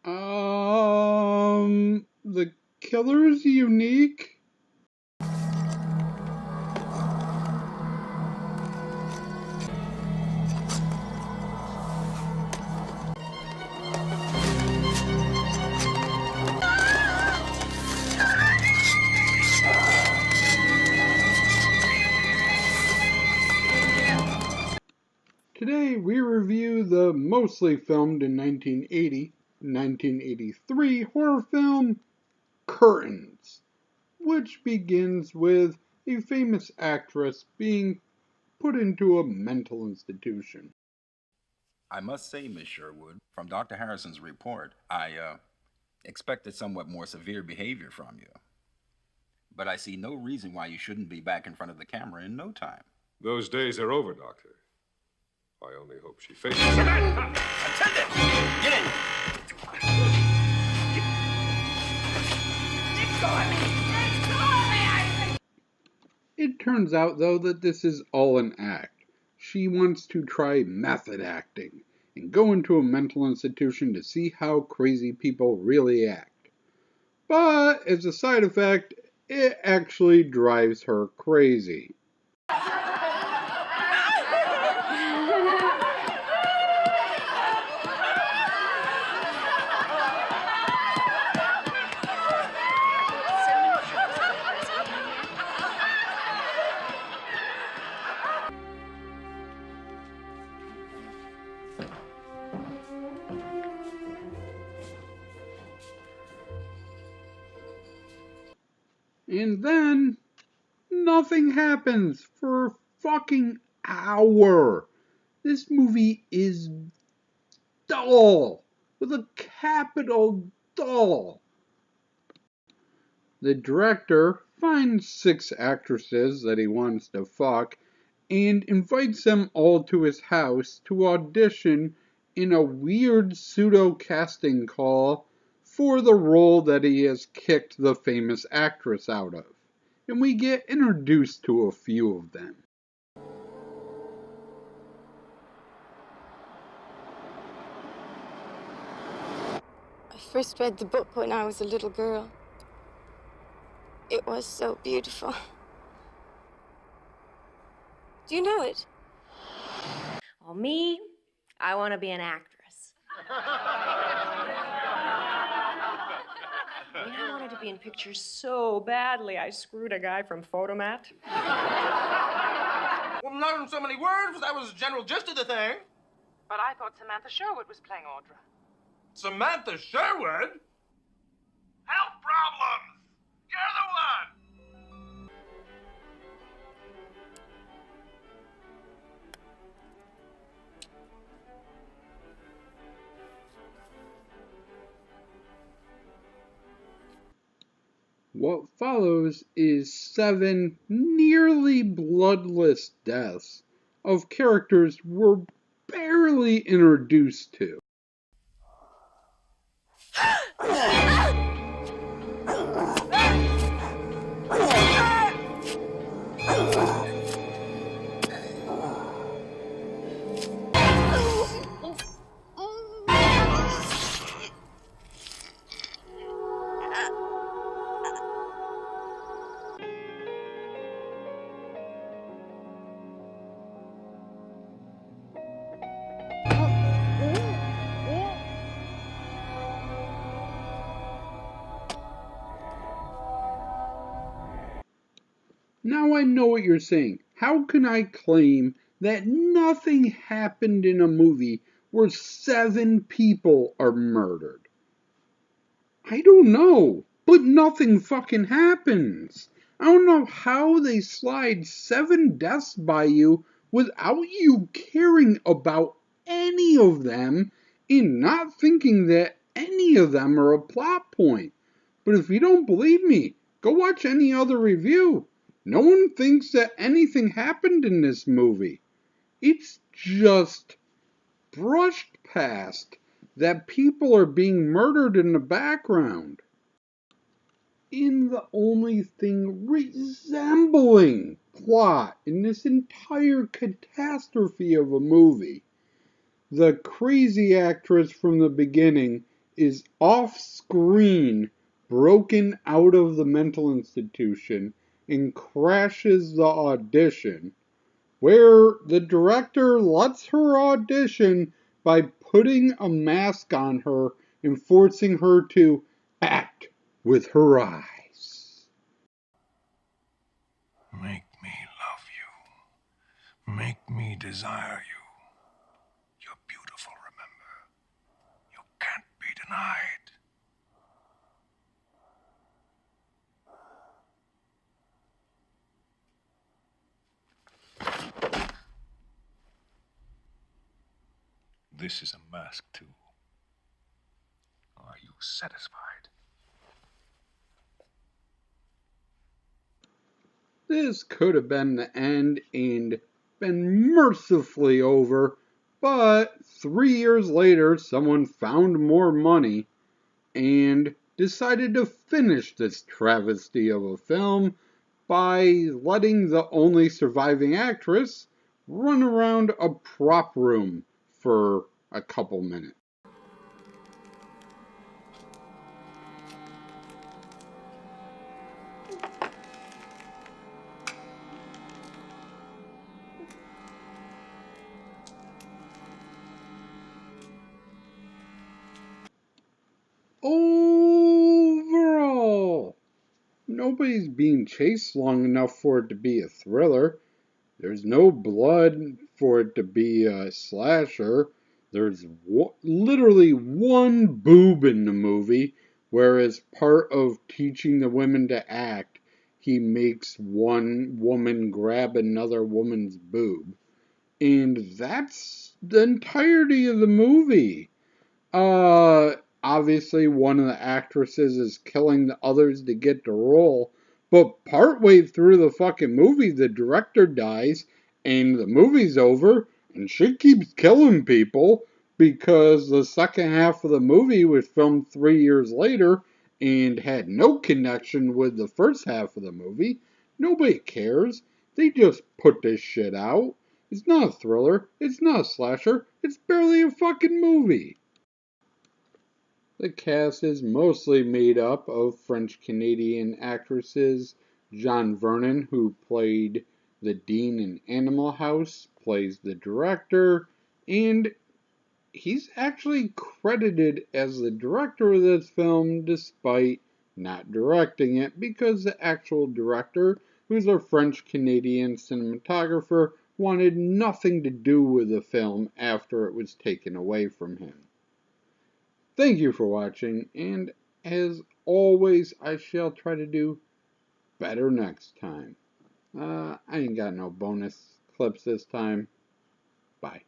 The killer's unique? Today we review the mostly filmed in 1983 horror film Curtains, which begins with a famous actress being put into a mental institution. I must say, Miss Sherwood, from Dr. Harrison's report, I expected somewhat more severe behavior from you. But I see no reason why you shouldn't be back in front of the camera in no time. Those days are over, Doctor. I only hope she faces... Attendant! Get in! It turns out, though, that this is all an act. She wants to try method acting and go into a mental institution to see how crazy people really act. But, as a side effect, it actually drives her crazy. And then, nothing happens for a fucking hour. This movie is dull, with a capital dull. The director finds 6 actresses that he wants to fuck and invites them all to his house to audition in a weird pseudo-casting call for the role that he has kicked the famous actress out of. And we get introduced to a few of them. I first read the book when I was a little girl. It was so beautiful. Do you know it? Well, me, I want to be an actress. I wanted to be in pictures so badly, I screwed a guy from Photomat. Well, not in so many words. That was the general gist of the thing. But I thought Samantha Sherwood was playing Audra. Samantha Sherwood? Health problems! You're the one! What follows is 7 nearly bloodless deaths of characters we're barely introduced to. Now I know what you're saying. How can I claim that nothing happened in a movie where 7 people are murdered? I don't know, but nothing fucking happens. I don't know how they slide 7 deaths by you without you caring about any of them and not thinking that any of them are a plot point. But if you don't believe me, go watch any other review. No one thinks that anything happened in this movie. It's just brushed past that people are being murdered in the background. In the only thing resembling plot in this entire catastrophe of a movie, the crazy actress from the beginning is off screen, broken out of the mental institution, and crashes the audition, where the director lets her audition by putting a mask on her and forcing her to act with her eyes. Make me love you. Make me desire you. You're beautiful, remember. You can't be denied. This is a mask, too. Are you satisfied? This could have been the end and been mercifully over, but 3 years later, someone found more money and decided to finish this travesty of a film by letting the only surviving actress run around a prop room for a couple minutes. Overall, nobody's being chased long enough for it to be a thriller. There's no blood for it to be a slasher. There's literally one boob in the movie, where as part of teaching the women to act, he makes one woman grab another woman's boob. And that's the entirety of the movie. Obviously one of the actresses is killing the others to get the role, but partway through the fucking movie, the director dies, and the movie's over, and she keeps killing people, because the second half of the movie was filmed 3 years later, and had no connection with the first half of the movie. Nobody cares. They just put this shit out. It's not a thriller. It's not a slasher. It's barely a fucking movie. The cast is mostly made up of French-Canadian actresses. John Vernon, who played the Dean in Animal House, plays the director, and he's actually credited as the director of this film despite not directing it, because the actual director, who's a French-Canadian cinematographer, wanted nothing to do with the film after it was taken away from him. Thank you for watching, and as always, I shall try to do better next time. I ain't got no bonus clips this time. Bye.